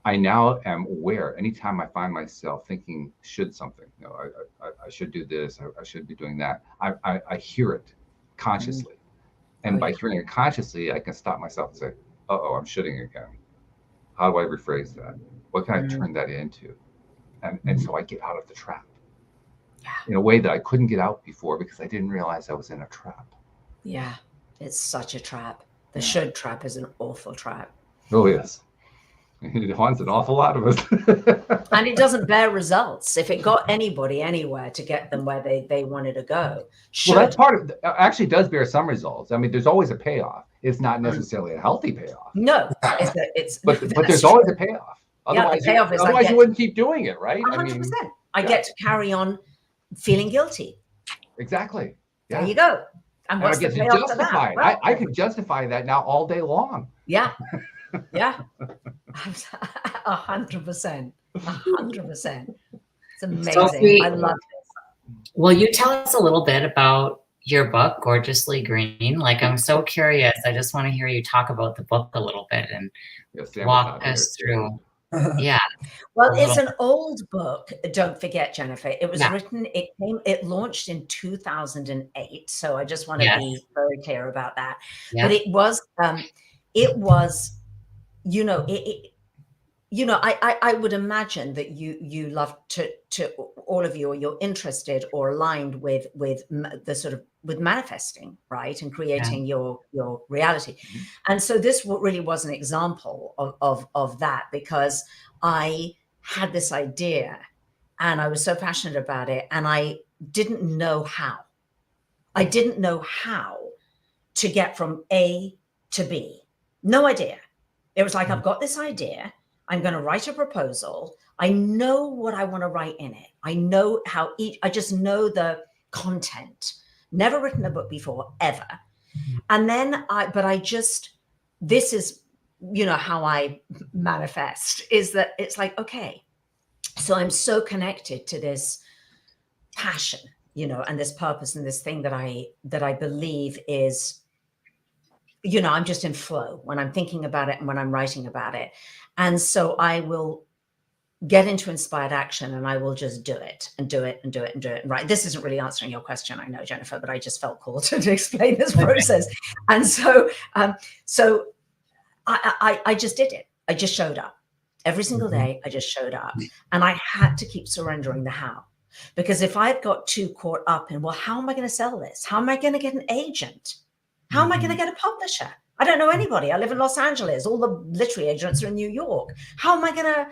I now am aware. Anytime I find myself thinking should something, I should do this, I should be doing that, I hear it consciously. And by hearing it consciously, I can stop myself and say, uh-oh, I'm shoulding again. How do I rephrase that? What can I turn that into? And so I get out of the trap in a way that I couldn't get out before because I didn't realize I was in a trap. Yeah, it's such a trap. The should trap is an awful trap. Oh, yes. It haunts an awful lot of us. And it doesn't bear results. If it got anybody anywhere to get them where they wanted to go. Well, that's part of actually does bear some results. I mean, there's always a payoff. It's not necessarily a healthy payoff. No, but there's always a payoff. Otherwise, the payoff is otherwise you wouldn't keep doing it, right? 100%. I get to carry on feeling guilty. Exactly. Yeah. There you go. And what's the payoff to that? Well, I can justify that now all day long. Yeah. Yeah. 100%. 100%. It's amazing. Sophie, I love this. Will you tell us a little bit about your book, Gorgeously Green? Like, I'm so curious. I just want to hear you talk about the book a little bit and walk us through. Yeah. Well, it's an old book. Don't forget, Jennifer. It was written, it launched in 2008. So I just want to be very clear about that. Yeah. But it was, I would imagine that you love to all of you, or you're interested or aligned with the sort of with manifesting, right, and creating your reality. And so this really was an example of that, because I had this idea and I was so passionate about it, and I didn't know how. I didn't know how to get from A to B. No idea. It was like, I've got this idea. I'm going to write a proposal. I know what I want to write in it. I know I just know the content. Never written a book before, ever. And then this is, how I manifest, is that it's like, okay, so I'm so connected to this passion, and this purpose and this thing that I believe is, I'm just in flow when I'm thinking about it and when I'm writing about it. And so I will get into inspired action, and I will just do it and do it and do it and do it. Right. This isn't really answering your question, I know, Jennifer, but I just felt called to explain this process. And so, I just did it. I just showed up every single day. I just showed up, and I had to keep surrendering the how, because if I've got too caught up in, well, how am I going to sell this? How am I going to get an agent? How am I going to get a publisher? I don't know anybody. I live in Los Angeles. All the literary agents are in New York. How am I going to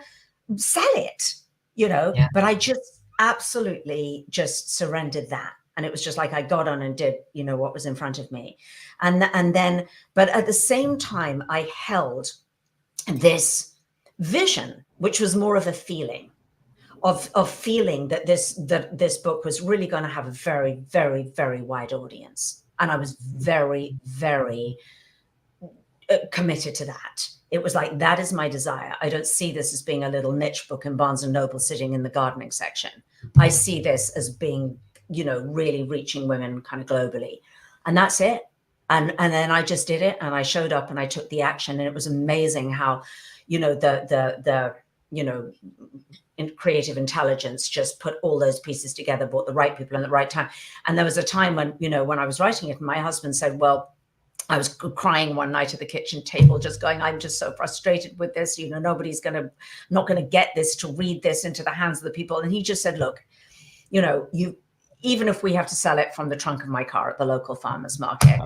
sell it, you know. Yeah. But I just absolutely just surrendered that. And it was just like I got on and did, you know, what was in front of me. And then, but at the same time, I held this vision, which was more of a feeling of feeling that this book was really going to have a very, very, very wide audience. And I was very, very committed to that. It was like, that is my desire. I don't see this as being a little niche book in Barnes and Noble sitting in the gardening section. I see this as being, you know, really reaching women kind of globally. And that's it. And then I just did it, and I showed up and I took the action, and it was amazing how, you know, the you know, in creative intelligence just put all those pieces together, brought the right people in the right time. And there was a time when, you know, when I was writing it, my husband said, well, I was crying one night at the kitchen table, just going, I'm just so frustrated with this. You know, nobody's not going to get this, to read this into the hands of the people. And he just said, look, you know, even if we have to sell it from the trunk of my car at the local farmer's market,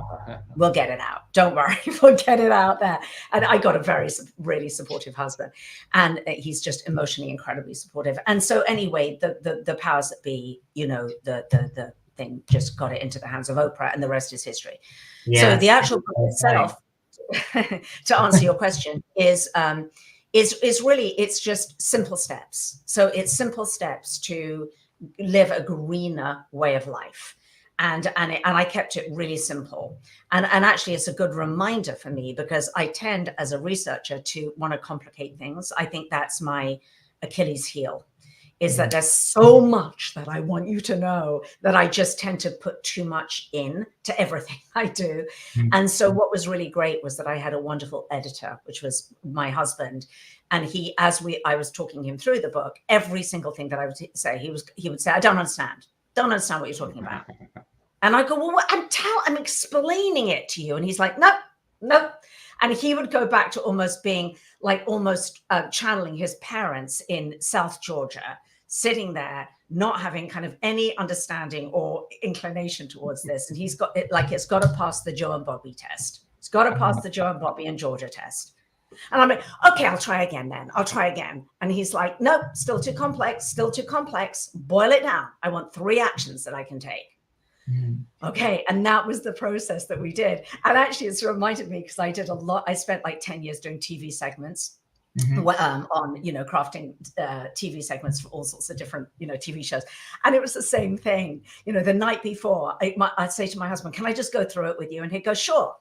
we'll get it out. Don't worry, we'll get it out there. And I got a really supportive husband, and he's just emotionally incredibly supportive. And so anyway, the powers that be, you know, the thing just got it into the hands of Oprah, and the rest is history. Yes. So the actual book itself, to answer your question, is really, it's just simple steps. So it's simple steps to live a greener way of life. And I kept it really simple. And actually, it's a good reminder for me, because I tend as a researcher to want to complicate things. I think that's my Achilles heel, is that there's so much that I want you to know that I just tend to put too much in to everything I do. And so what was really great was that I had a wonderful editor, which was my husband. And I was talking him through the book, every single thing that I would say, he would say, I don't understand what you're talking about. And I go, well, I'm explaining it to you. And he's like, nope. And he would go back to almost being like channeling his parents in South Georgia, sitting there, not having kind of any understanding or inclination towards this. And he's got it, like, it's got to pass the Joe and Bobby test. It's got to pass the Joe and Bobby and Georgia test. And I'm like, okay, I'll try again then. I'll try again. And he's like, nope, still too complex. Boil it down. I want 3 actions that I can take. Okay. And that was the process that we did. And actually, it's reminded me, because I did a lot. I spent like 10 years doing TV segments on, you know, crafting TV segments for all sorts of different, you know, TV shows. And it was the same thing. You know, the night before, I'd say to my husband, can I just go through it with you? And he'd go, sure.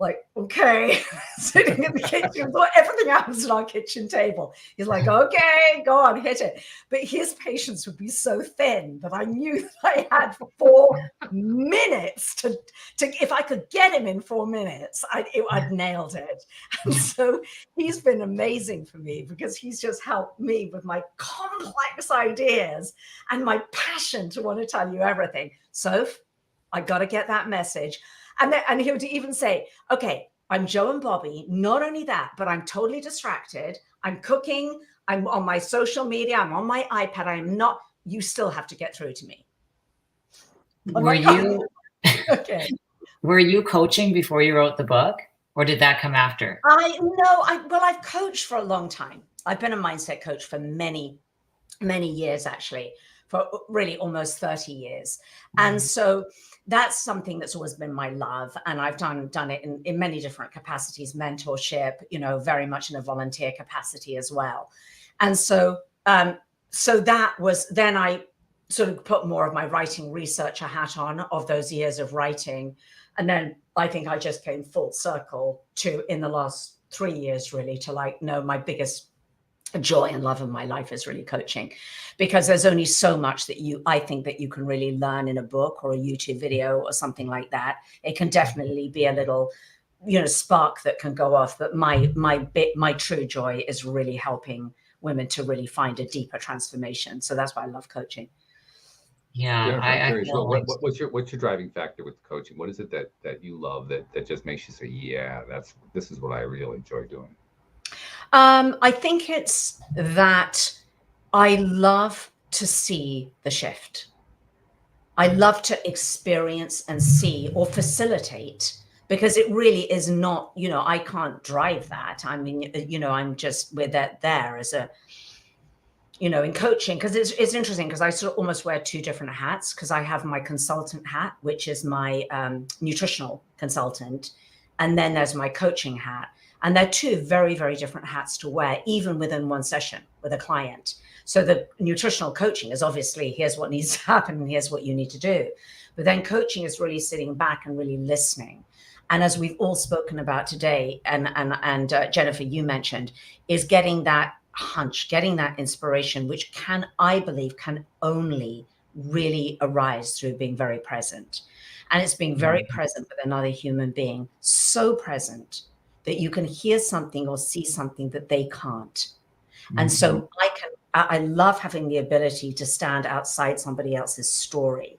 Like, okay, sitting in the kitchen, everything happens at our kitchen table. He's like, okay, go on, hit it. But his patience would be so thin that I knew that I had 4 minutes to if I could get him in 4 minutes, I'd nailed it. And so he's been amazing for me, because he's just helped me with my complex ideas and my passion to want to tell you everything. Soph, I got to get that message. And he would even say, okay, I'm Joe and Bobby. Not only that, but I'm totally distracted. I'm cooking. I'm on my social media. I'm on my iPad. I'm not, you still have to get through to me. Were you coaching before you wrote the book, or did that come after? I've coached for a long time. I've been a mindset coach for many, many years, actually, for really almost 30 years. And so that's something that's always been my love. And I've done it in many different capacities, mentorship, you know, very much in a volunteer capacity as well. And so, so that was, then I sort of put more of my writing researcher hat on of those years of writing. And then I think I just came full circle to, in the last 3 years, really, to like, no, my biggest joy and love of my life is really coaching, because there's only so much that I think that you can really learn in a book or a YouTube video or something like that. It can definitely be a little, you know, spark that can go off. But my true joy is really helping women to really find a deeper transformation. So that's why I love coaching. Yeah. What's your driving factor with coaching? What is it that you love that just makes you say, yeah, this is what I really enjoy doing? I think it's that I love to see the shift. I love to experience and see or facilitate, because it really is not, you know, I can't drive that. I mean, you know, we're there as a in coaching, because it's interesting, because I sort of almost wear two different hats, because I have my consultant hat, which is my nutritional consultant, and then there's my coaching hat. And they're two very, very different hats to wear, even within one session with a client. So the nutritional coaching is obviously, here's what needs to happen and here's what you need to do. But then coaching is really sitting back and really listening. And as we've all spoken about today, and Jennifer, you mentioned, is getting that hunch, getting that inspiration, which I believe can only really arise through being very present. And it's being very present with another human being, so present that you can hear something or see something that they can't. And so I love having the ability to stand outside somebody else's story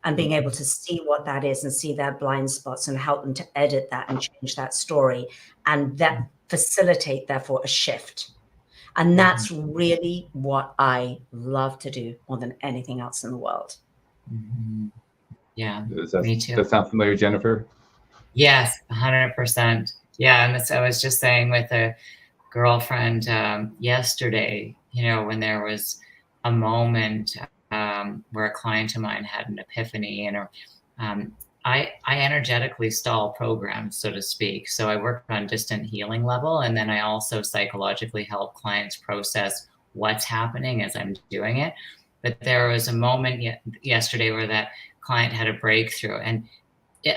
and being able to see what that is and see their blind spots and help them to edit that and change that story, and that facilitate, therefore, a shift. And that's really what I love to do more than anything else in the world. Yeah, me too. Does that sound familiar, Jennifer? Yes, 100%. Yeah, and I was just saying with a girlfriend yesterday, when there was a moment where a client of mine had an epiphany, and I energetically stall programs, so to speak. So I work on distant healing level, and then I also psychologically help clients process what's happening as I'm doing it. But there was a moment yesterday where that client had a breakthrough, and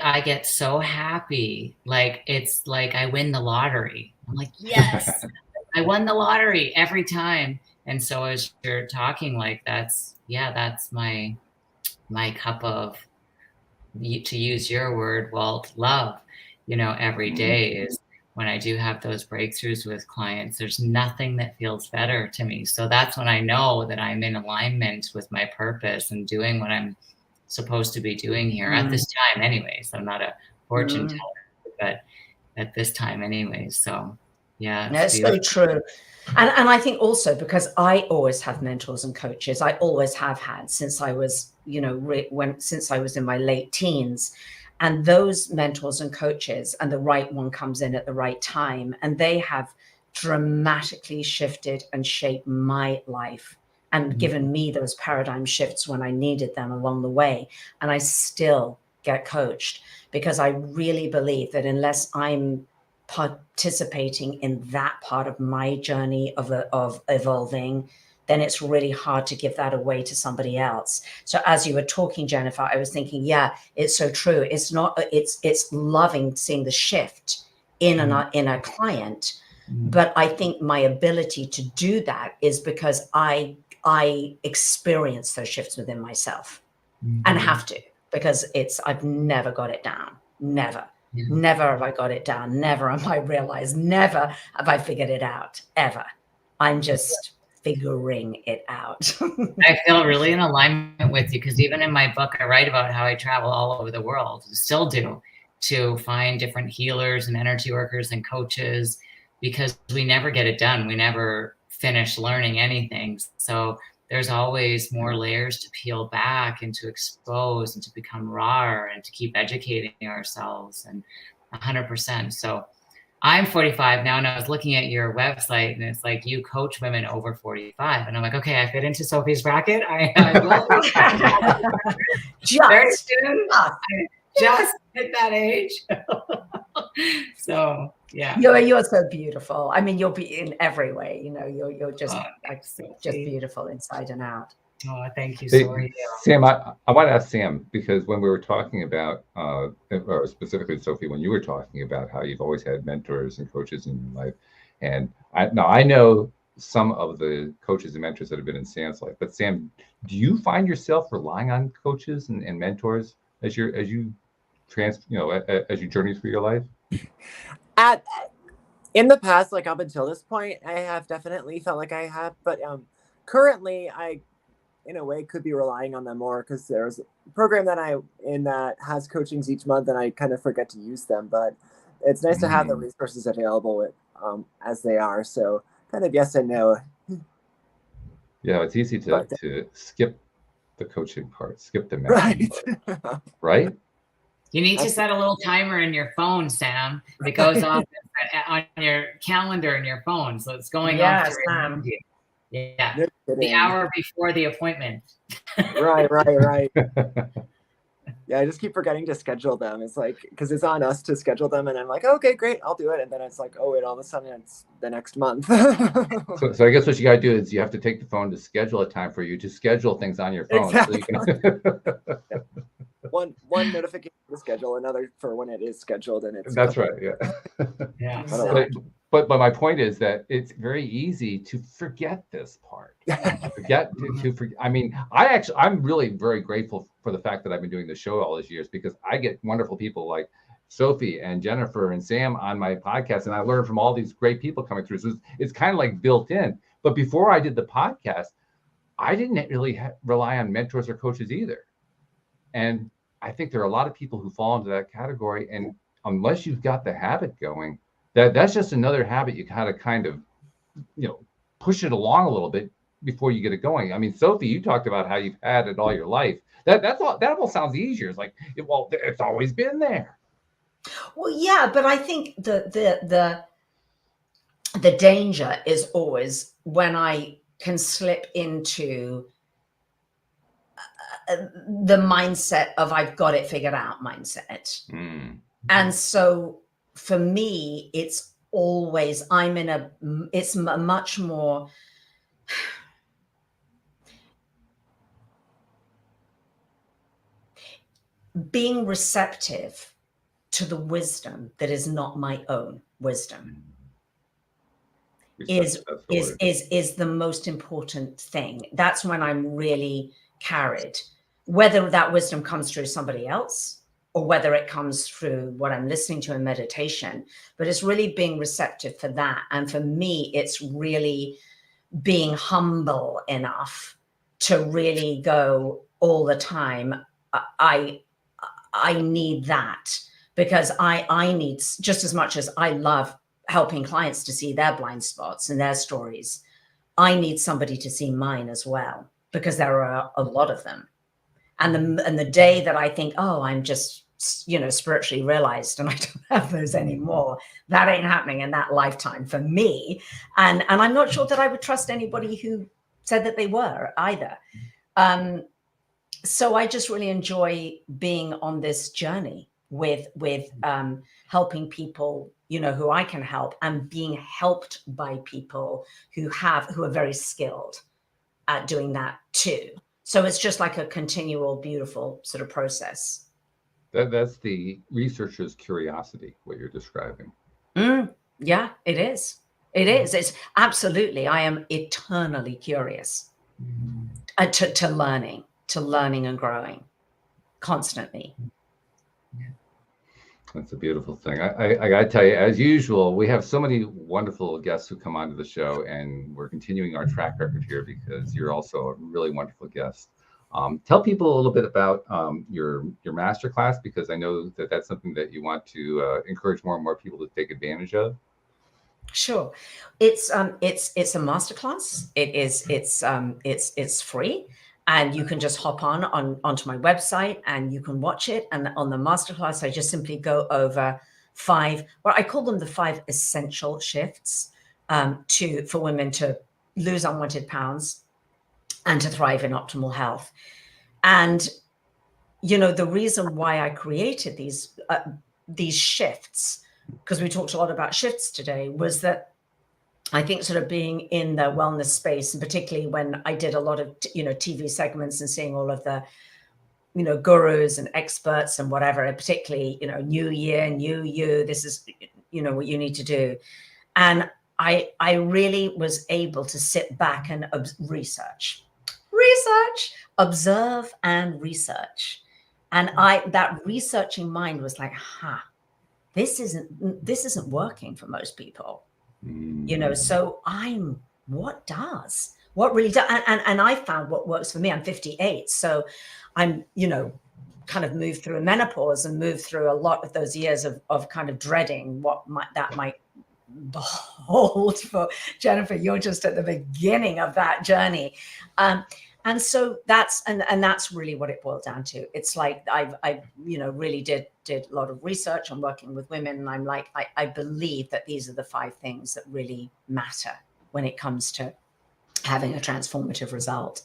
I get so happy. Like, it's like I win the lottery. I'm like, yes, I won the lottery every time. And so as you're talking, like, that's my cup of, to use your word, Walt, love, every day is when I do have those breakthroughs with clients. There's nothing that feels better to me. So that's when I know that I'm in alignment with my purpose and doing what I'm supposed to be doing here at this time anyways. I'm not a fortune teller, but at this time anyways. So yeah, that's so true. And I think also because I always have mentors and coaches, I always have had since I was, since I was in my late teens. And those mentors and coaches, and the right one comes in at the right time, and they have dramatically shifted and shaped my life and given me those paradigm shifts when I needed them along the way. And I still get coached, because I really believe that unless I'm participating in that part of my journey of evolving, then it's really hard to give that away to somebody else. So as you were talking, Jennifer, I was thinking, yeah, it's so true. It's loving seeing the shift in a client. But I think my ability to do that is because I experience those shifts within myself and have to, because I've never got it down. Never have I got it down. Never have I realized. Never have I figured it out, ever. I'm just figuring it out. I feel really in alignment with you, because even in my book, I write about how I travel all over the world, still do, to find different healers and energy workers and coaches, because we never get it done. We never finish learning anything. So there's always more layers to peel back and to expose and to become raw and to keep educating ourselves, and 100%. So I'm 45 now, and I was looking at your website, and it's like you coach women over 45. And I'm like, okay, I fit into Sophie's bracket. I very soon. I just hit that age. So yeah, you're so beautiful. I mean, you'll be in every way. You're just just beautiful inside and out. Oh, thank you, Sophie. Sam, I want to ask Sam, because when we were talking about, or specifically Sophie, when you were talking about how you've always had mentors and coaches in your life, and I know some of the coaches and mentors that have been in Sam's life, but Sam, do you find yourself relying on coaches and mentors as you journey through your life? In the past, like up until this point, I have definitely felt like I have, but currently I, in a way, could be relying on them more, because there's a program that I'm in that has coachings each month, and I kind of forget to use them. But it's nice to have the resources available as they are. So kind of yes and no. Yeah, it's easy to skip the coaching part, skip the mentoring part, right? You need to set a little timer in your phone, Sam. It goes off on your calendar in your phone, so it's going off to remind you. Yeah. The hour before the appointment. Right. Yeah, I just keep forgetting to schedule them. It's like, because it's on us to schedule them, and I'm like, okay, great, I'll do it. And then it's like, oh wait, all of a sudden it's the next month. So I guess what you got to do is you have to take the phone to schedule a time for you to schedule things on your phone. Exactly. So you can... one notification to schedule, another for when it is scheduled, and it's that's right. Yeah. Yeah. But my point is that it's very easy to forget this part. I mean, I'm really very grateful for the fact that I've been doing the show all these years, because I get wonderful people like Sophie and Jennifer and Sam on my podcast, and I learn from all these great people coming through. So it's kind of like built in. But before I did the podcast, I didn't really rely on mentors or coaches either. And I think there are a lot of people who fall into that category, and unless you've got the habit going, that's just another habit you gotta kind of, push it along a little bit before you get it going. I mean, Sophie, you talked about how you've had it all your life. That all sounds easier. It's like, it's always been there. Well, yeah, but I think the danger is always when I can slip into the mindset of I've got it figured out mindset. And so for me, it's always, it's a much more, being receptive to the wisdom that is not my own wisdom is the most important thing. That's when I'm really carried, whether that wisdom comes through somebody else or whether it comes through what I'm listening to in meditation, but it's really being receptive for that. And for me, it's really being humble enough to really go all the time, I need that, because I need, just as much as I love helping clients to see their blind spots and their stories, I need somebody to see mine as well, because there are a lot of them. And the day that I think, oh, I'm just, spiritually realized and I don't have those anymore, that ain't happening in that lifetime for me. And I'm not sure that I would trust anybody who said that they were either. So I just really enjoy being on this journey with helping people, who I can help, and being helped by people who are very skilled at doing that too. So it's just like a continual, beautiful sort of process. That's the researcher's curiosity, what you're describing. Yeah, it is. It is. It's absolutely. I am eternally curious to learning and growing constantly. That's a beautiful thing. I got to tell you, as usual, we have so many wonderful guests who come onto the show, and we're continuing our track record here because you're also a really wonderful guest. Tell people a little bit about your masterclass, because I know that that's something that you want to encourage more and more people to take advantage of. Sure, it's a masterclass. It's free, and you can just hop onto my website and you can watch it. And on the masterclass, I just simply go over 5, I call them the 5 essential shifts for women to lose unwanted pounds and to thrive in optimal health. And, the reason why I created these shifts, because we talked a lot about shifts today, was that I think sort of being in the wellness space, and particularly when I did a lot of, TV segments and seeing all of the, gurus and experts and whatever, and particularly, new year, new you, this is, what you need to do. And I really was able to sit back and observe and research. And that researching mind was like, this isn't working for most people, so what really does? And I found what works for me. I'm 58. So I'm, kind of moved through a menopause and moved through a lot of those years of kind of dreading what that might hold for Jennifer. You're just at the beginning of that journey. And so that's really what it boiled down to. It's like I really did a lot of research on working with women, and I'm like, I believe that these are the 5 things that really matter when it comes to having a transformative result.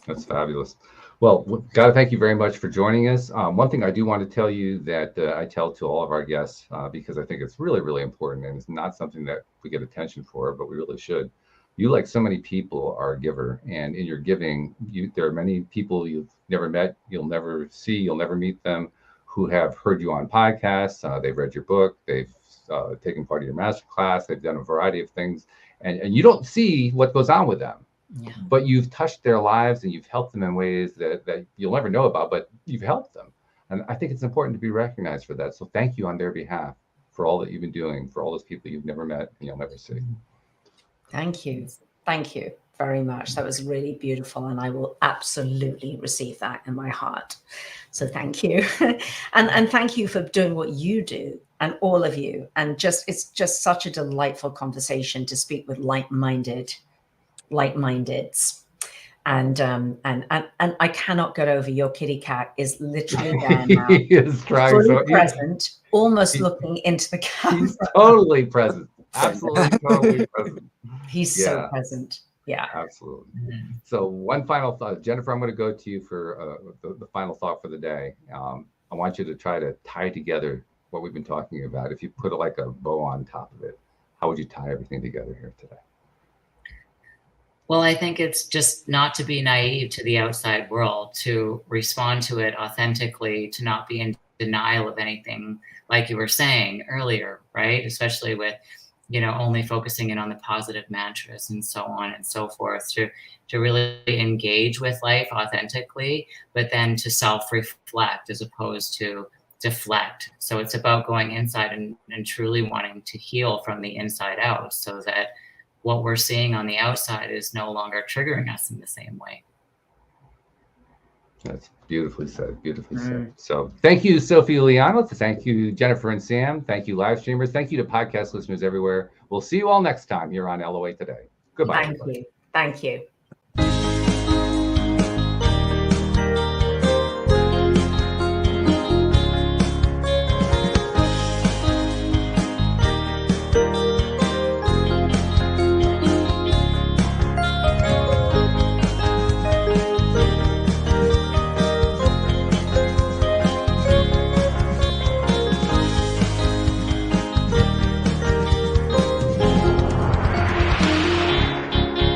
That's fabulous. Well, got to thank you very much for joining us. One thing I do want to tell you that I tell to all of our guests, because I think it's really, really important, and it's not something that we get attention for, but we really should. You, like so many people, are a giver, and in your giving, there are many people you've never met, you'll never see, you'll never meet them, who have heard you on podcasts, they've read your book, they've taken part of your masterclass, they've done a variety of things, and you don't see what goes on with them. Yeah. But you've touched their lives and you've helped them in ways that you'll never know about, but you've helped them. And I think it's important to be recognized for that. So thank you on their behalf for all that you've been doing, for all those people you've never met and you'll never see. Thank you. Thank you very much. That was really beautiful. And I will absolutely receive that in my heart. So thank you. and thank you for doing what you do, and all of you. And it's just such a delightful conversation to speak with like-mindeds. And I cannot get over your kitty cat is literally there now. He is trying, fully present, almost looking into the camera. He's totally present. Absolutely totally present. He's so present. Yeah, absolutely. So one final thought, Jennifer, I'm going to go to you for the final thought for the day. I want you to try to tie together what we've been talking about. If you put like a bow on top of it, how would you tie everything together here today? Well, I think it's just not to be naive to the outside world, to respond to it authentically, to not be in denial of anything, like you were saying earlier, right? Especially with, only focusing in on the positive mantras and so on and so forth, to really engage with life authentically, but then to self-reflect as opposed to deflect. So it's about going inside and truly wanting to heal from the inside out, so that what we're seeing on the outside is no longer triggering us in the same way. That's beautifully said. Beautifully said. So thank you, Sophie Uliano. Thank you, Jennifer and Sam. Thank you, live streamers. Thank you to podcast listeners everywhere. We'll see you all next time here on LOA Today. Goodbye. Thank you. Thank you.